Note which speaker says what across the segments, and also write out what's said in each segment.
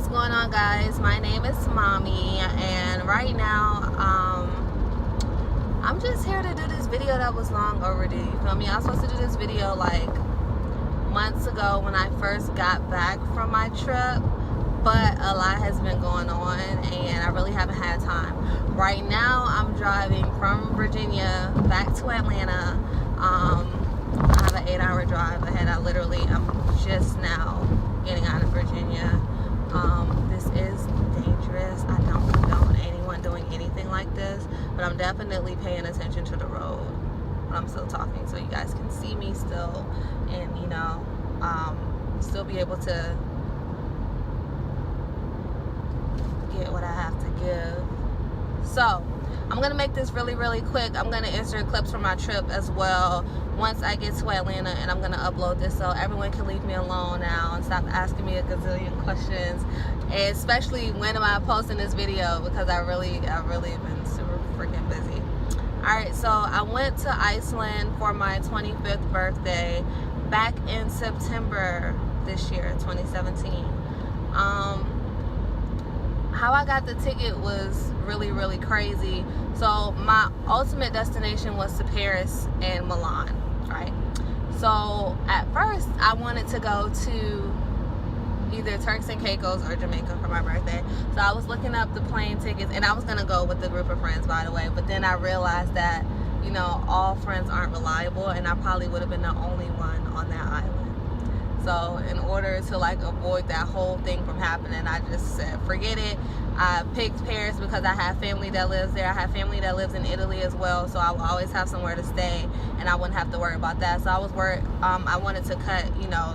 Speaker 1: what's going on, guys? My name is Mommy, and right now I'm just here to do this video that was long overdue. You feel me? I was supposed to do this video like months ago when I first got back from my trip, but a lot has been going on and I really haven't had time. Right now I'm driving from Virginia back to Atlanta. I have an 8-hour drive ahead. I'm just now getting out of Virginia. This is dangerous. I don't condone anyone doing anything like this, but I'm definitely paying attention to the road. But I'm still talking so you guys can see me still, and still be able to get what I have to give. So I'm gonna make this really quick. I'm gonna insert clips from my trip as well once I get to Atlanta, and I'm gonna upload this so everyone can leave me alone now and stop asking me a gazillion questions, and especially when am I posting this video, because I've really been super freaking busy. Alright, so I went to Iceland for my 25th birthday back in September this year, 2017. How I got the ticket was really crazy. So my ultimate destination was to Paris and Milan, right? So at first I wanted to go to either Turks and Caicos or Jamaica for my birthday. So I was looking up the plane tickets, and I was gonna go with a group of friends, by the way, but then I realized that, all friends aren't reliable, and I probably would have been the only one on that island. So in order to avoid that whole thing from happening, I just said forget it. I picked Paris because I have family that lives there. I have family that lives in Italy as well, so I will always have somewhere to stay and I wouldn't have to worry about that. So I was worried, I wanted to cut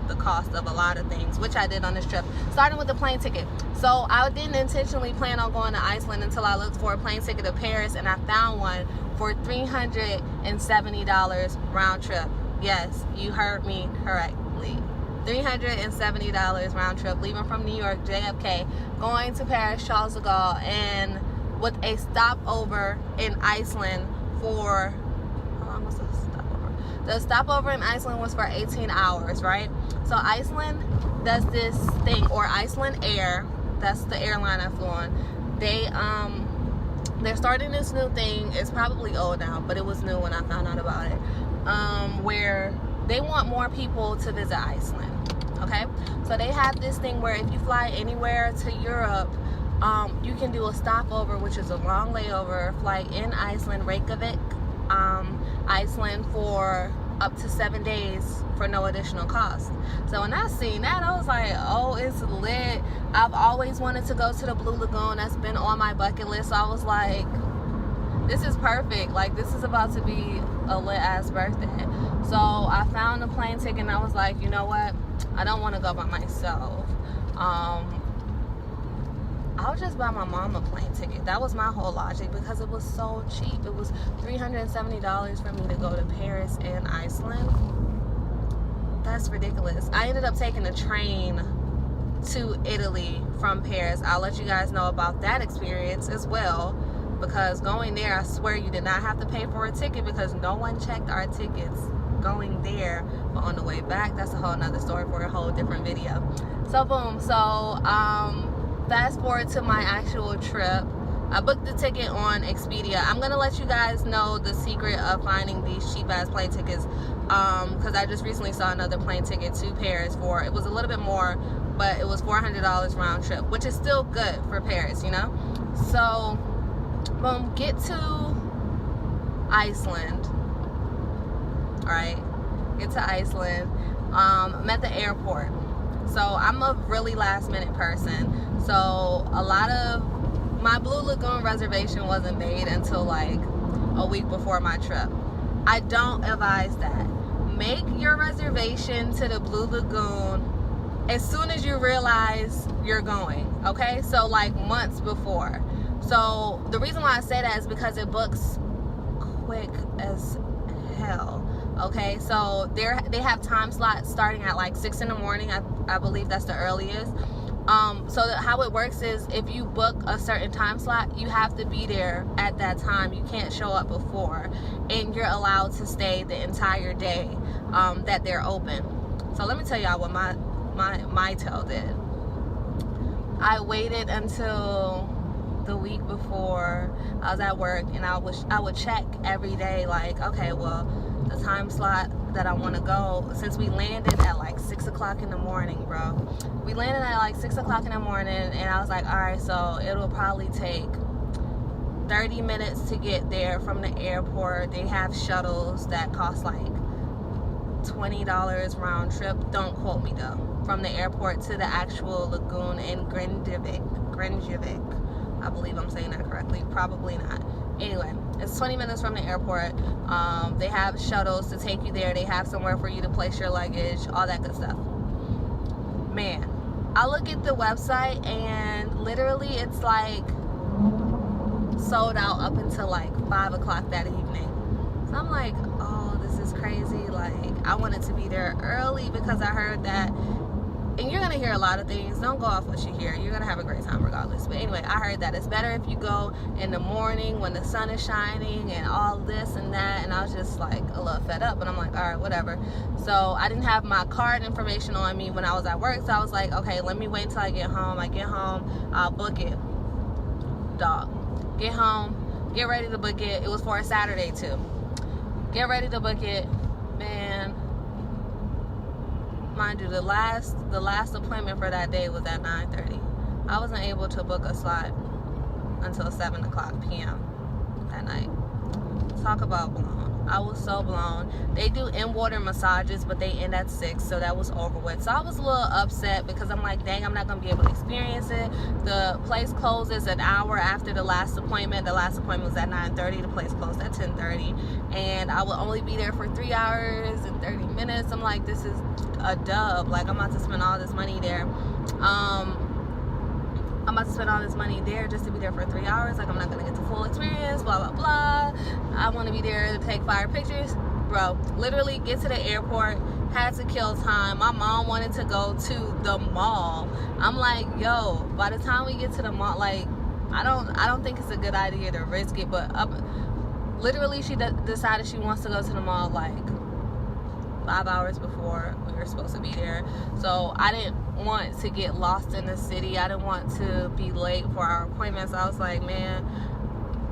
Speaker 1: the cost of a lot of things, which I did on this trip, starting with the plane ticket. So I didn't intentionally plan on going to Iceland until I looked for a plane ticket to Paris, and I found one for $370 round trip. Yes, you heard me correctly. $370 round trip, leaving from New York, JFK, going to Paris, Charles de Gaulle, and with a stopover in Iceland for, how long was the stopover? The stopover in Iceland was for 18 hours, right? So Iceland does this thing, or Iceland Air, that's the airline I flew on. They're starting this new thing. It's probably old now, but it was new when I found out about it, where they want more people to visit Iceland. Okay, so they have this thing where if you fly anywhere to Europe, you can do a stopover, which is a long layover flight in Iceland, Reykjavik, Iceland, for up to 7 days for no additional cost. So when I seen that, I was like, oh, it's lit. I've always wanted to go to the Blue Lagoon. That's been on my bucket list. So I was like, this is perfect. Like, this is about to be a lit ass birthday. So I found a plane ticket and I was like, you know what? I don't want to go by myself. I'll just buy my mom a plane ticket. That was my whole logic, because it was so cheap. It was $370 for me to go to Paris and Iceland. That's ridiculous. I ended up taking a train to Italy from Paris. I'll let you guys know about that experience as well, because going there, I swear you did not have to pay for a ticket, because no one checked our tickets going there. But on the way back, that's a whole nother story for a whole different video. So boom, so fast forward to my actual trip. I booked the ticket on Expedia. I'm gonna let you guys know the secret of finding these cheap ass plane tickets, because I just recently saw another plane ticket to Paris for, it was a little bit more, but it was $400 round trip, which is still good for Paris, So boom, get to Iceland. Alright, get to Iceland. I'm at the airport. So I'm a really last minute person. So a lot of my Blue Lagoon reservation wasn't made until like a week before my trip. I don't advise that. Make your reservation to the Blue Lagoon as soon as you realize you're going, okay? So like months before. So the reason why I say that is because it books quick as hell. Okay, so they have time slots starting at like 6 in the morning. I believe that's the earliest. So how it works is, if you book a certain time slot, you have to be there at that time. You can't show up before, and you're allowed to stay the entire day that they're open. So let me tell y'all what my tail did. I waited until the week before I was at work, and I would check every day, like, okay, well, the time slot that I want to go, since we landed at like 6 o'clock in the morning, bro. We landed at like 6 o'clock in the morning, and I was like, all right, so it'll probably take 30 minutes to get there from the airport. They have shuttles that cost like $20 round trip. Don't quote me though. From the airport to the actual lagoon in Grindavik. I believe I'm saying that correctly. Probably not. Anyway, it's 20 minutes from the airport. They have shuttles to take you there. They have somewhere for you to place your luggage, all that good stuff. Man, I look at the website and literally it's like sold out up until like 5 o'clock that evening. So I'm like, oh, this is crazy. Like, I wanted to be there early because I heard that, and you're gonna hear a lot of things. Don't go off what you hear. You're gonna have a great time regardless. But anyway, I heard that it's better if you go in the morning when the sun is shining and all this and that. And I was just like a little fed up. But I'm like, all right, whatever. So I didn't have my card information on me when I was at work. So I was like, okay, let me wait until I get home. I get home, I'll book it. Dog. Get home, get ready to book it. It was for a Saturday too. Get ready to book it, man. Mind you, the last appointment for that day was at 9:30. I wasn't able to book a slot until 7 o'clock p.m. that night. Talk about blown. I was so blown. They do in-water massages, but they end at 6, so that was over with. So I was a little upset because I'm like, dang, I'm not going to be able to experience it. The place closes an hour after the last appointment. The last appointment was at 9:30. The place closed at 10:30. And I will only be there for 3 hours and 30 minutes. I'm like, this is a dub. Like, I'm about to spend all this money there. I'm about to spend all this money there just to be there for 3 hours. Like, I'm not going to get the full experience, blah, blah, blah. I want to be there to take fire pictures. Bro, literally get to the airport, had to kill time. My mom wanted to go to the mall. I'm like, yo, by the time we get to the mall, like, I don't think it's a good idea to risk it, but literally she decided she wants to go to the mall like 5 hours before we were supposed to be there. So I didn't want to get lost in the city. I didn't want to be late for our appointments. I was like, man,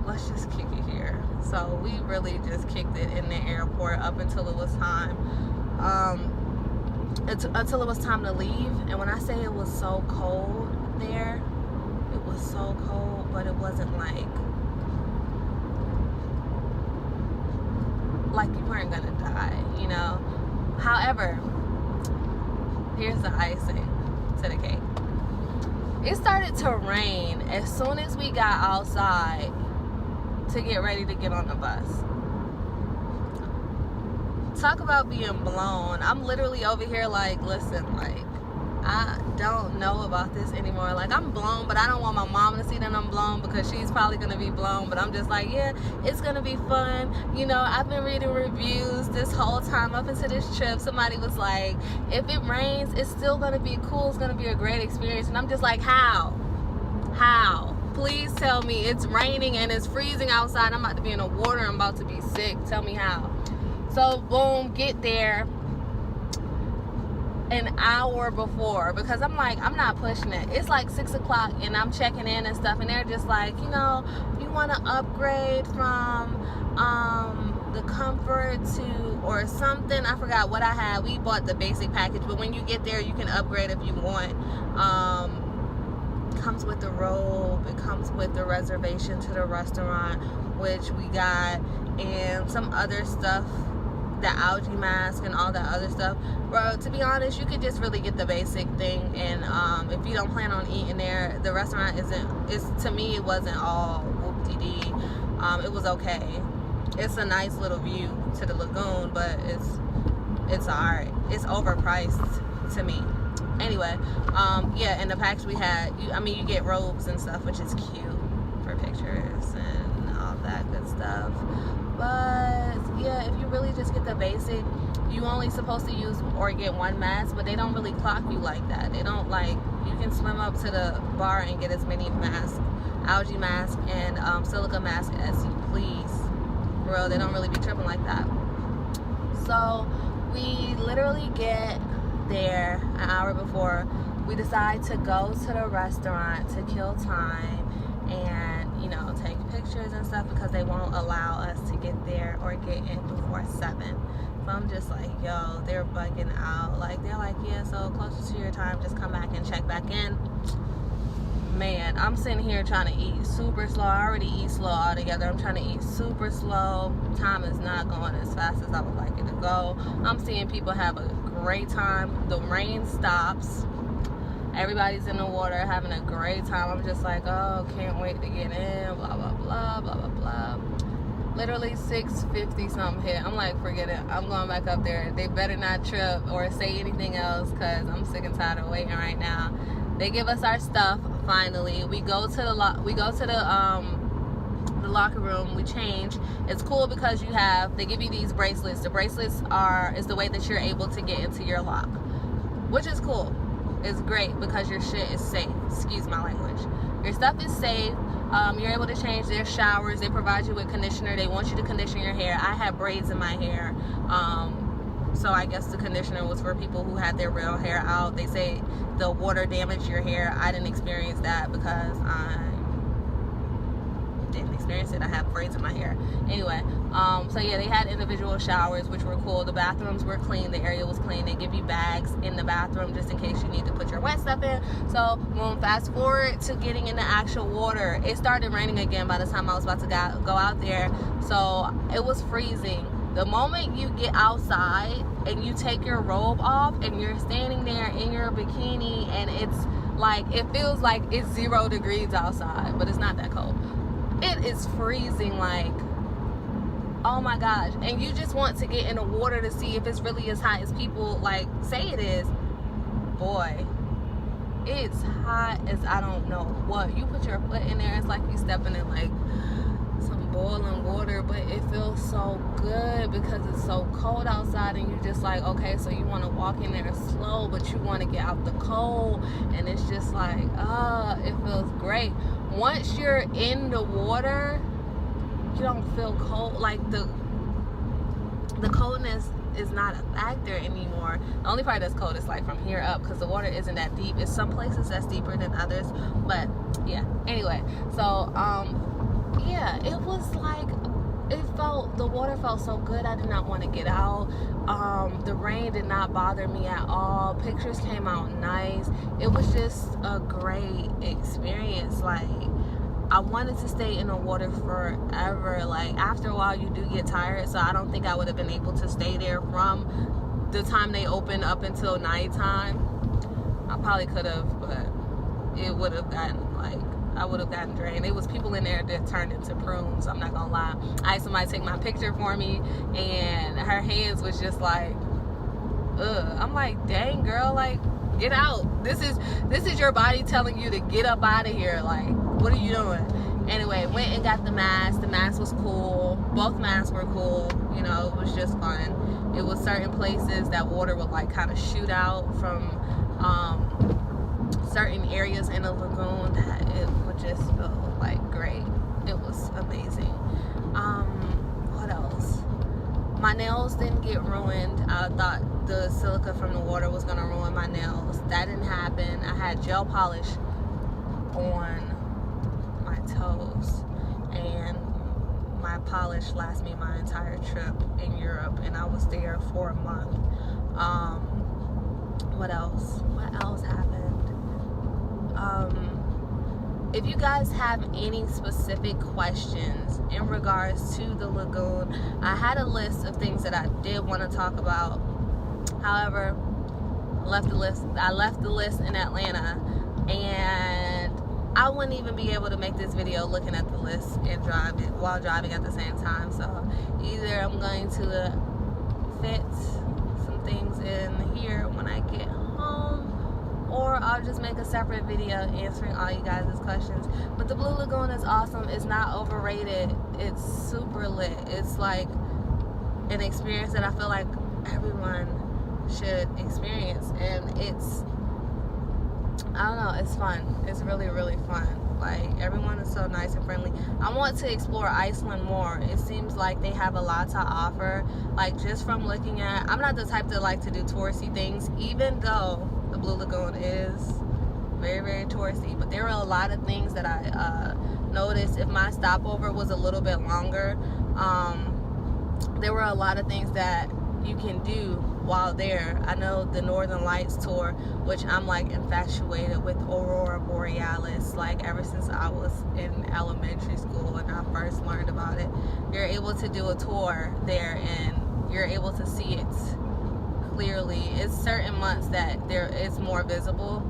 Speaker 1: let's just kick it here. So we really just kicked it in the airport up until it was time. Until it was time to leave. And when I say it was so cold there, it was so cold, but it wasn't like you weren't gonna die, you know. However, here's the icing to the cake. It started to rain as soon as we got outside to get ready to get on the bus. Talk about being blown. I'm literally over here like, listen, like, I don't know about this anymore. Like, I'm blown, but I don't want my mom to see that I'm blown because she's probably going to be blown. But I'm just like, yeah, it's going to be fun. You know, I've been reading reviews this whole time up into this trip. Somebody was like, if it rains, it's still going to be cool. It's going to be a great experience. And I'm just like, how? How? Please tell me. It's raining and it's freezing outside. I'm about to be in the water. I'm about to be sick. Tell me how. So, boom, get there an hour before because I'm like, I'm not pushing it. It's like 6 o'clock and I'm checking in and stuff, and they're just like, you know, you want to upgrade from the comfort to or something. I forgot what I had. We bought the basic package, but when you get there, you can upgrade if you want. Comes with the robe. It comes with the reservation to the restaurant, which we got, and some other stuff, the algae mask and all that other stuff. Bro, to be honest, you could just really get the basic thing, and if you don't plan on eating there, the restaurant to me, it wasn't all whoop-de-dee. It was okay. It's a nice little view to the lagoon, but it's alright. It's overpriced to me. Anyway, yeah, and the package we had, you get robes and stuff, which is cute for pictures and all that good stuff. But yeah, if you really just get the basic, you only supposed to use or get one mask, but they don't really clock you like that. They don't, like, you can swim up to the bar and get as many masks, algae mask and silica mask as you please. Bro, they don't really be tripping like that. So we literally get there an hour before. we decide to go to the restaurant to kill time and, you know, take pictures and stuff because they won't allow us to get there or get in before 7. So I'm just like, yo, they're bugging out. Like, they're like, yeah, so closer to your time, just come back and check back in. Man, I'm sitting here trying to eat super slow. I already eat slow altogether. I'm trying to eat super slow. Time is not going as fast as I would like it to go. I'm seeing people have a great time. The rain stops. Everybody's in the water having a great time. I'm just like, oh, can't wait to get in, blah, blah, blah, blah, blah, blah. Literally 6:50 something hit. I'm like, forget it. I'm going back up there. They better not trip or say anything else because I'm sick and tired of waiting right now. They give us our stuff finally. We go to the locker room. We change. It's cool because they give you these bracelets. The bracelets is the way that you're able to get into your lock, which is cool. It's great because your shit is safe. Excuse my language. Your stuff is safe. You're able to change their showers. They provide you with conditioner. They want you to condition your hair. I had braids in my hair. So I guess the conditioner was for people who had their real hair out. They say the water damaged your hair. I didn't experience that because I didn't experience it. I have braids in my hair. Anyway, so yeah, they had individual showers, which were cool. The bathrooms were clean. The area was clean. They give you bags in the bathroom just in case you need to put your wet stuff in. So when fast forward to getting in the actual water, it started raining again by the time I was about to go out there. So it was freezing. The moment you get outside and you take your robe off and you're standing there in your bikini and it's like, it feels like it's 0 degrees outside, but it's not that cold. It is freezing, like, oh my gosh. And you just want to get in the water to see if it's really as hot as people like say it is. Boy, it's hot as I don't know what. You put your foot in there, it's like you stepping in like some boiling water, but it feels so good because it's so cold outside and you're just like, okay, so you want to walk in there slow, but you want to get out the cold, and it's just like, it feels great. Once you're in the water, you don't feel cold. Like the coldness is not a factor anymore. The only part that's cold is like from here up because the water isn't that deep. It's some places that's deeper than others, but yeah, anyway, so yeah, it was like, the water felt so good. I did not want to get out. The rain did not bother me at all. Pictures came out nice. It was just a great experience. Like, I wanted to stay in the water forever. Like, after a while you do get tired, so I don't think I would have been able to stay there from the time they open up until nighttime. I probably could have, but it would have gotten like, I would have gotten drained. It was people in there that turned into prunes, I'm not gonna lie. I had somebody take my picture for me and her hands was just like, ugh. I'm like, dang girl, like, get out. This is your body telling you to get up out of here. Like, what are you doing? Anyway, went and got the mask. The mask was cool. Both masks were cool. You know, it was just fun. It was certain places that water would like kind of shoot out from certain areas in the lagoon that it would just feel like great. It was amazing. What else? My nails didn't get ruined. I thought the silica from the water was gonna ruin my nails. That didn't happen. I had gel polish on my toes, and my polish lasted me my entire trip in Europe, and I was there for a month. What else? What else happened? If you guys have any specific questions in regards to the lagoon, I had a list of things that I did want to talk about. However, I left the list in Atlanta, and I wouldn't even be able to make this video looking at the list and while driving at the same time. So either I'm going to fit some things in here when I get home, or I'll just make a separate video answering all you guys' questions. But the Blue Lagoon is awesome. It's not overrated. It's super lit. It's like an experience that I feel like everyone should experience, and it's, I don't know, it's fun. It's really, really fun. Like, everyone is so nice and friendly. I want to explore Iceland more. It seems like they have a lot to offer. Like, just from looking at, I'm not the type that like to do touristy things, even though the Blue Lagoon is very, very touristy. But there were a lot of things that I noticed. If my stopover was a little bit longer, there were a lot of things that you can do while there. I know the Northern Lights tour, which I'm like infatuated with Aurora Borealis, like ever since I was in elementary school and I first learned about it. You're able to do a tour there and you're able to see it clearly. It's certain months that it's more visible,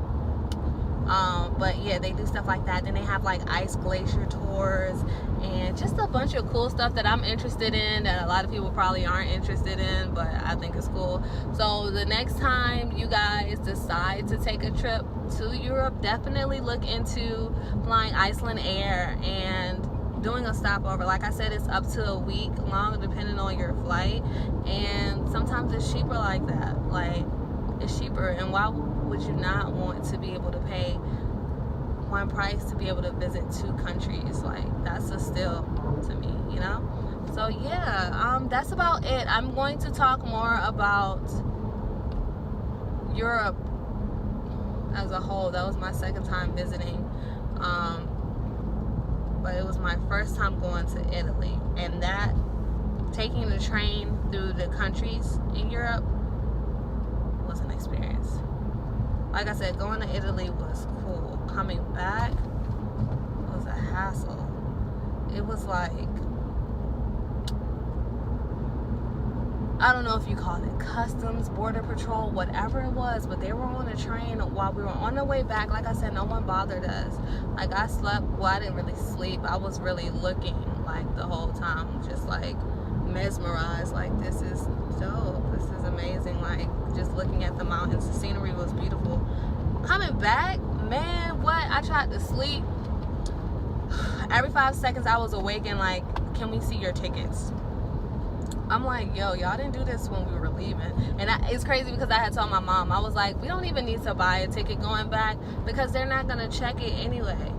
Speaker 1: but yeah, they do stuff like that. Then they have like ice glacier tours and just a bunch of cool stuff that I'm interested in that a lot of people probably aren't interested in, but I think it's cool. So the next time you guys decide to take a trip to Europe, definitely look into flying Iceland Air and doing a stopover. Like I said, it's up to a week long depending on your flight, and sometimes it's cheaper like that. Like, it's cheaper, and why would you not want to be able to pay one price to be able to visit 2 countries? Like, that's a steal to me, you know? So yeah, that's about it. I'm going to talk more about Europe as a whole. That was my second time visiting, but it was my first time going to Italy, and that taking the train through the countries in Europe was an experience. Like I said, going to Italy was cool. Coming back was a hassle. It was like, I don't know if you call it customs, border patrol, whatever it was, but they were on a train while we were on the way back. Like I said, no one bothered us. Like, I slept, well, I didn't really sleep. I was really looking like the whole time, just like mesmerized. Like, this is dope. This is amazing. Like, just looking at the mountains, the scenery was beautiful. Coming back, man, what? I tried to sleep. Every 5 seconds I was awake and like, can we see your tickets? I'm like, yo, y'all didn't do this when we were leaving. And it's crazy because I had told my mom, I was like, we don't even need to buy a ticket going back because they're not going to check it anyway.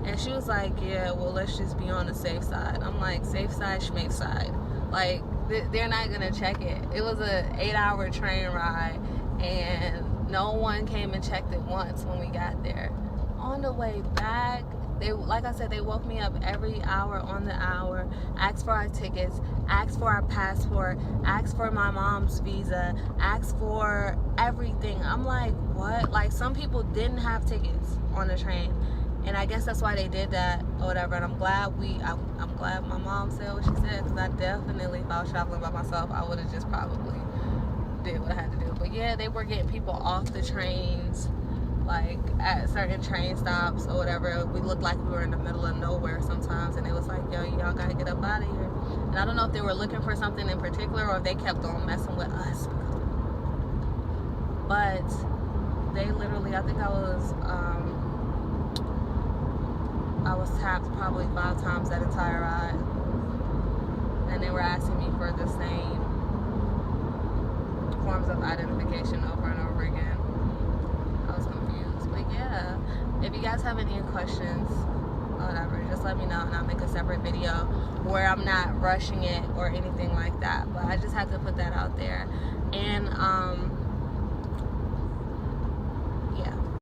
Speaker 1: And she was like, yeah, well, let's just be on the safe side. I'm like, safe side, schmafe side. Like, they're not going to check it. It was an 8-hour train ride, and no one came and checked it once when we got there. On the way back, they, like I said, they woke me up every hour on the hour, asked for our tickets, asked for our passport, asked for my mom's visa, asked for everything. I'm like, what? Like, some people didn't have tickets on the train, and I guess that's why they did that or whatever. And I'm glad I'm glad my mom said what she said, because I definitely, if I was traveling by myself, I would have just probably did what I had to do. But yeah, they were getting people off the trains, like at certain train stops or whatever. We looked like we were in the middle of nowhere sometimes, and it was like, yo, y'all gotta get up out of here. And I don't know if they were looking for something in particular or if they kept on messing with us, but they literally, I think I was tapped probably 5 times that entire ride, and they were asking me for the same forms of identification over and over again. I was confused. But yeah, if you guys have any questions or whatever, just let me know and I'll make a separate video where I'm not rushing it or anything like that. But I just had to put that out there. And